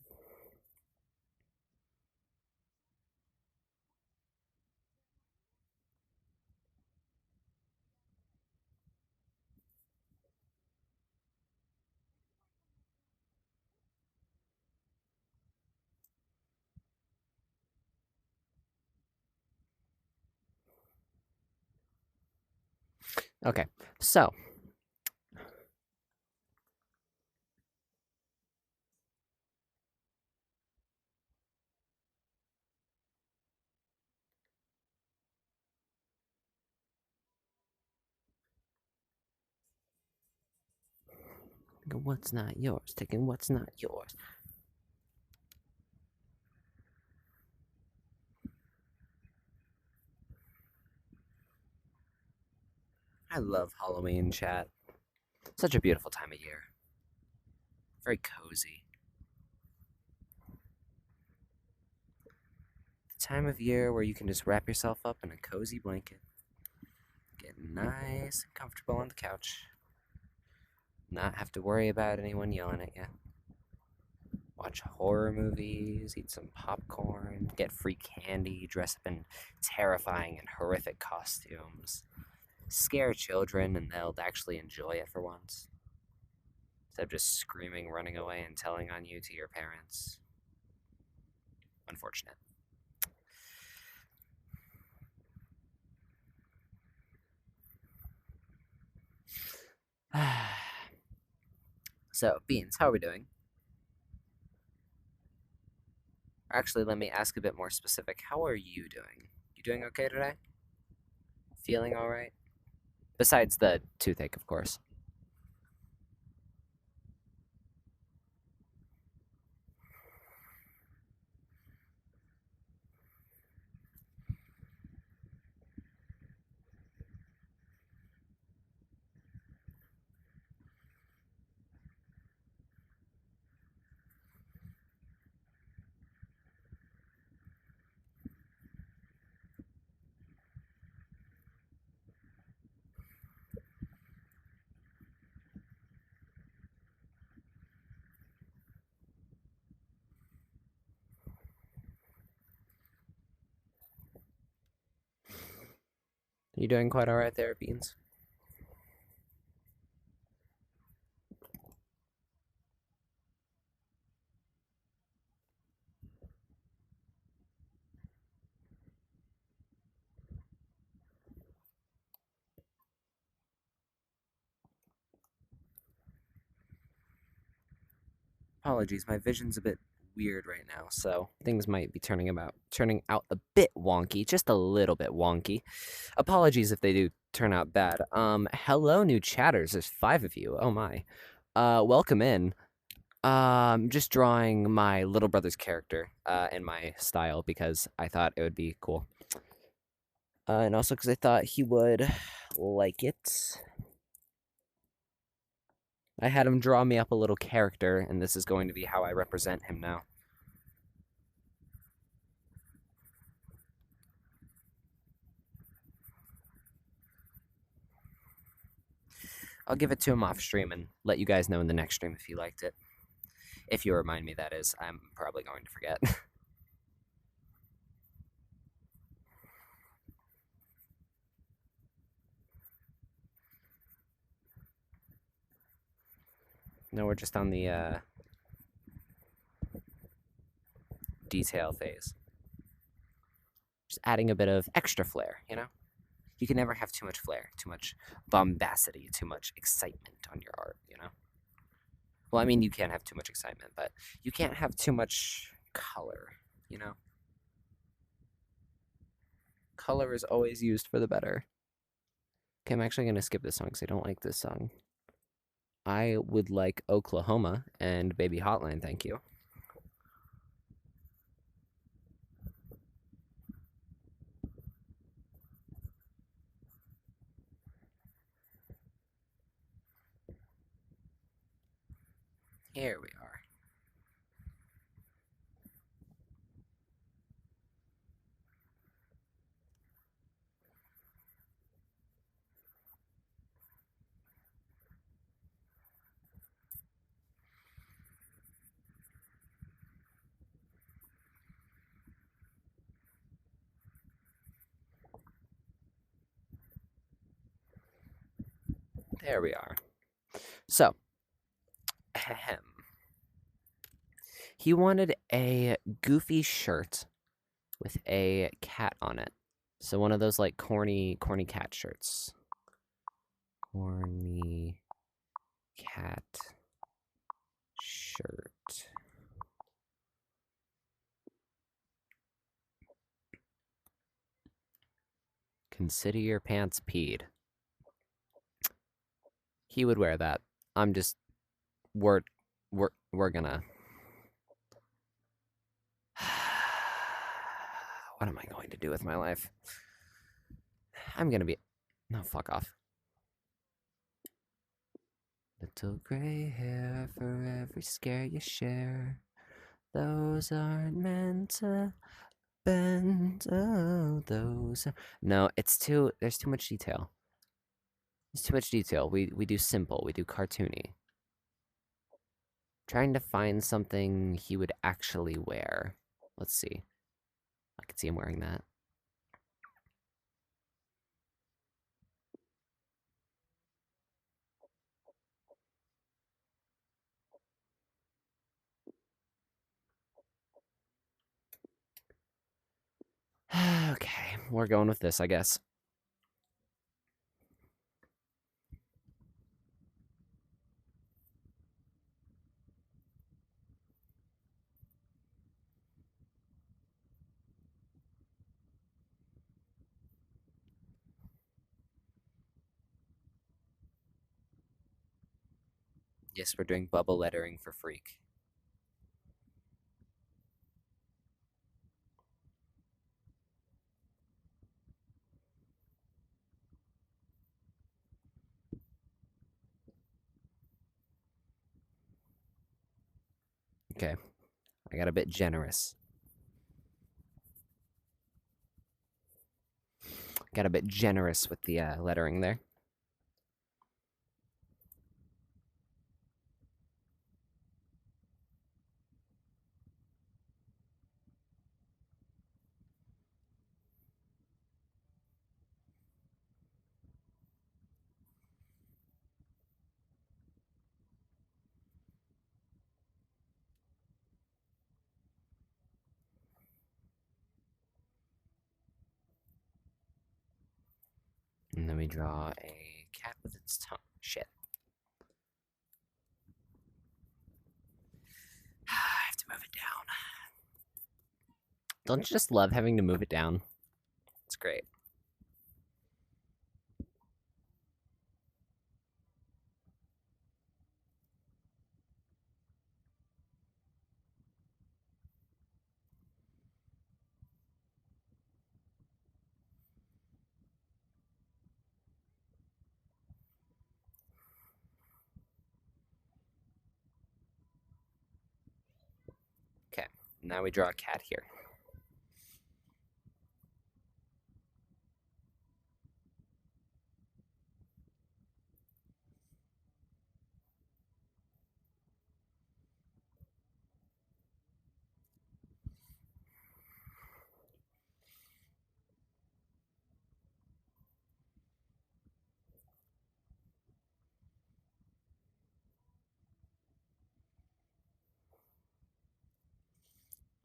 Okay, so what's not yours, taking what's not yours. I love Halloween, chat. Such a beautiful time of year. Very cozy. The time of year where you can just wrap yourself up in a cozy blanket, get nice and comfortable on the couch, not have to worry about anyone yelling at you. Watch horror movies, eat some popcorn, get free candy, dress up in terrifying and horrific costumes, scare children, and they'll actually enjoy it for once. Instead of just screaming, running away, and telling on you to your parents. Unfortunate. So, Beans, how are we doing? Actually, let me ask a bit more specific. How are you doing? You doing okay today? Feeling alright? Besides the toothache, of course. You doing quite alright there, Beans? Apologies, my vision's a bit weird right now, so things might be turning out a bit wonky, just a little bit wonky. Apologies if they do turn out bad. Hello, new chatters. There's 5 of you. Oh my. Welcome in. Just drawing my little brother's character, in my style because I thought it would be cool. And also because I thought he would like it. I had him draw me up a little character, and this is going to be how I represent him now. I'll give it to him off stream and let you guys know in the next stream if he liked it. If you remind me, that is. I'm probably going to forget. No, we're just on the detail phase. Just adding a bit of extra flair, you know? You can never have too much flair, too much bombacity, too much excitement on your art, you know? Well, I mean, you can't have too much excitement, but you can't have too much color, you know? Color is always used for the better. Okay, I'm actually going to skip this song because I don't like this song. I would like Oklahoma and Baby Hotline, thank you. Here we are. There we are. So, ahem. He wanted a goofy shirt with a cat on it. So one of those like corny cat shirts. Corny cat shirt. Consider your pants peed. He would wear that. I'm just we're we're gonna what am I going to do with my life? I'm gonna be no fuck off. Little gray hair for every scare you share. Those aren't meant to bend. Oh, those. No, it's too. There's too much detail. There's too much detail. We do simple. We do cartoony. Trying to find something he would actually wear. Let's see. I could see him wearing that. Okay, we're going with this, I guess. Yes, we're doing bubble lettering for Freak. Okay, I got a bit generous. Got a bit generous with the lettering there. And then we draw a cat with its tongue. Shit. I have to move it down. Don't you just love having to move it down? It's great. Okay, now we draw a cat here.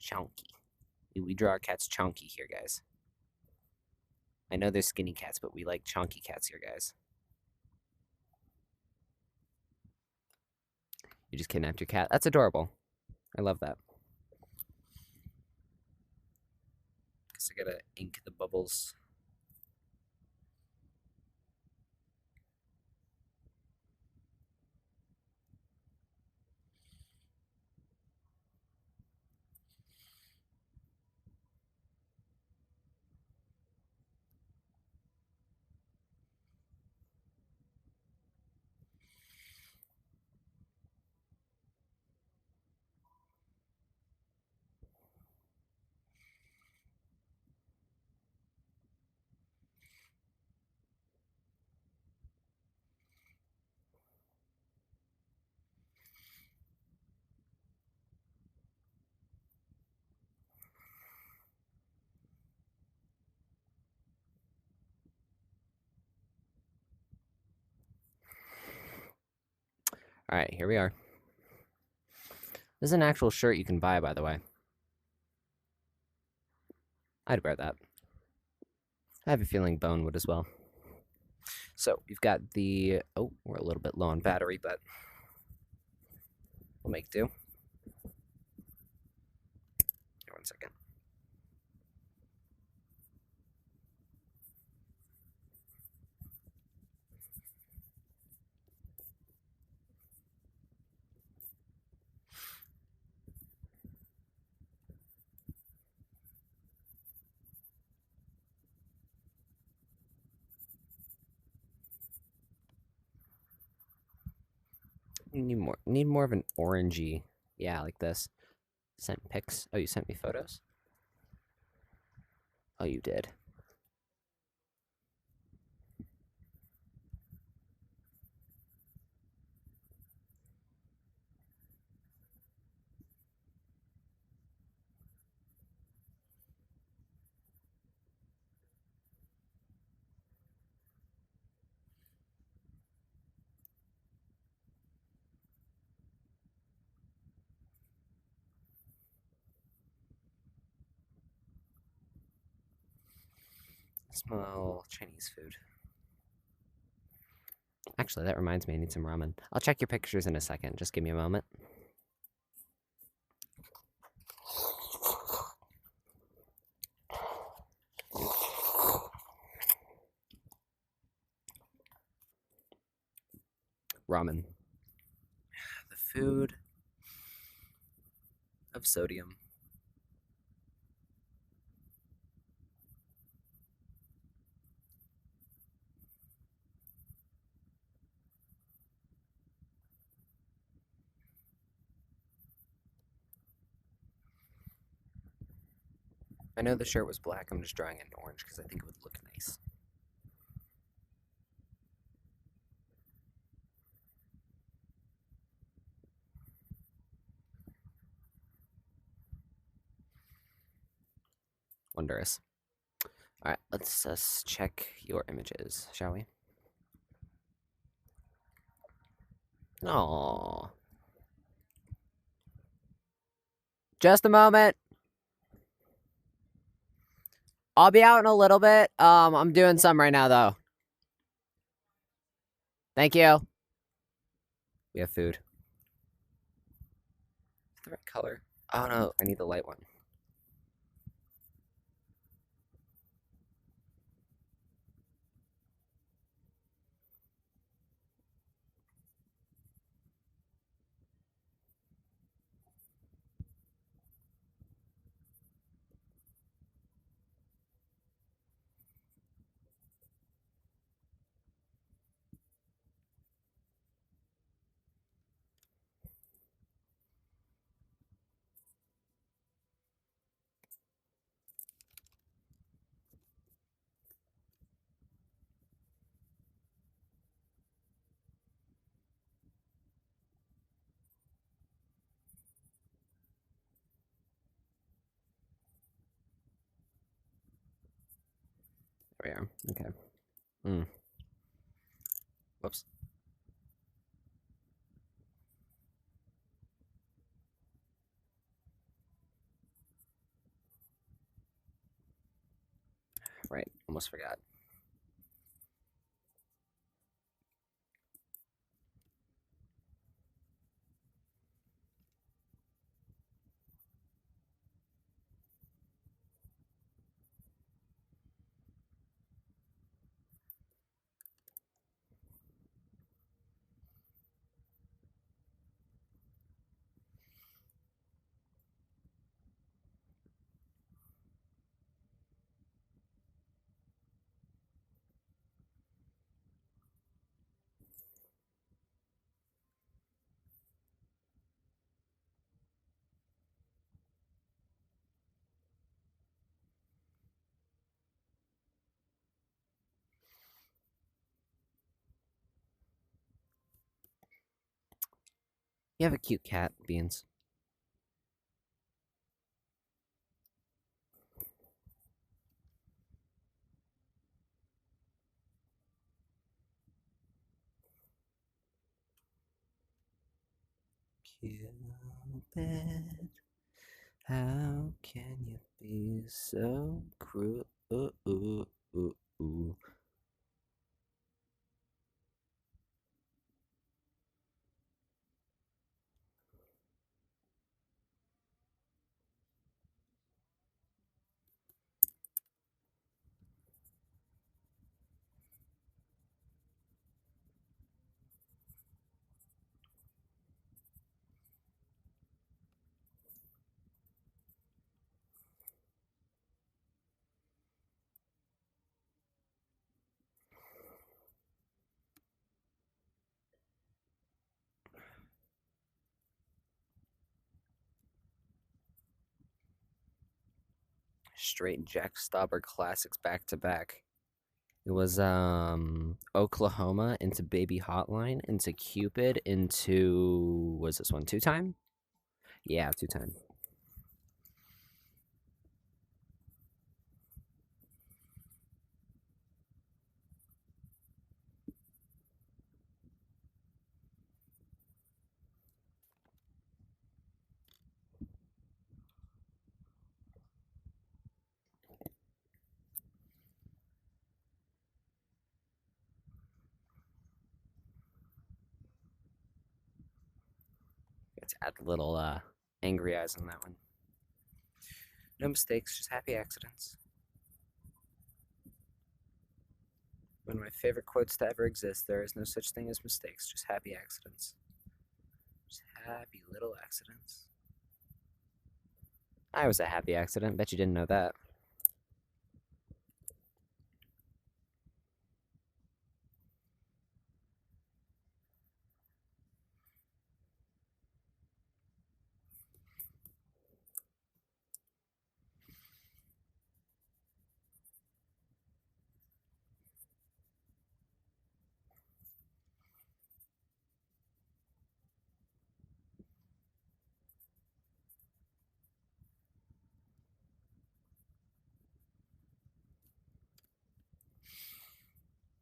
Chunky. We draw our cats chunky here, guys. I know there's skinny cats, but we like chunky cats here, guys. You just kidnapped your cat. That's adorable. I love that. Guess I gotta ink the bubbles. All right, here we are. This is an actual shirt you can buy, by the way. I'd wear that. I have a feeling Bone would as well. So we've got the, oh, we're a little bit low on battery, but we'll make do. Here, 1 second. Need more of an orangey. Yeah, like this. Sent pics. Oh, you sent me photos? Oh, you did. Smell Chinese food. Actually, that reminds me, I need some ramen. I'll check your pictures in a second. Just give me a moment. Ramen. The food of sodium. I know the shirt was black. I'm just drawing it in orange because I think it would look nice. Wondrous. All right, let's check your images, shall we? Aww. Just a moment. I'll be out in a little bit. I'm doing some right now, though. Thank you. We have food. The right color. Oh, no. I need the light one. There we are. Okay. Whoops. right. Almost forgot. You have a cute cat, Beans. Cupid, how can you be so cruel? Straight Jack Stauber classics back to back. It was Oklahoma into Baby Hotline into Cupid into was this one 2 time? Yeah, 2 time. Let's add the little angry eyes on that one. No mistakes, just happy accidents. One of my favorite quotes to ever exist. There is no such thing as mistakes, just happy accidents. Just happy little accidents. I was a happy accident. Bet you didn't know that.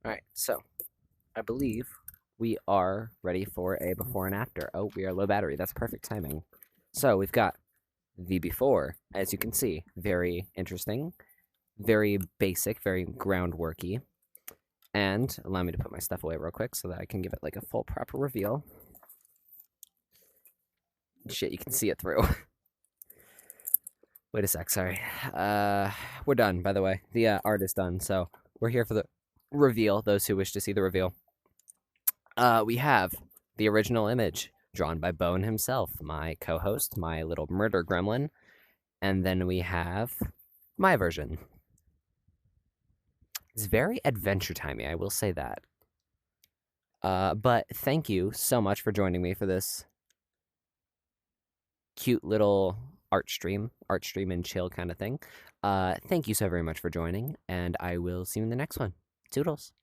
All right, so I believe we are ready for a before and after. Oh, we are low battery. That's perfect timing. So we've got the before, as you can see, very interesting, very basic, very groundworky. And allow me to put my stuff away real quick so that I can give it like a full proper reveal. Shit, you can see it through. Wait a sec, sorry. We're done, by the way. The art is done, so we're here for the reveal, those who wish to see the reveal. We have the original image drawn by Bone himself, my co-host, my little murder gremlin. And then we have my version. It's very Adventure Timey, I will say that. But thank you so much for joining me for this cute little art stream and chill kind of thing. Thank you so very much for joining, and I will see you in the next one. Toodles.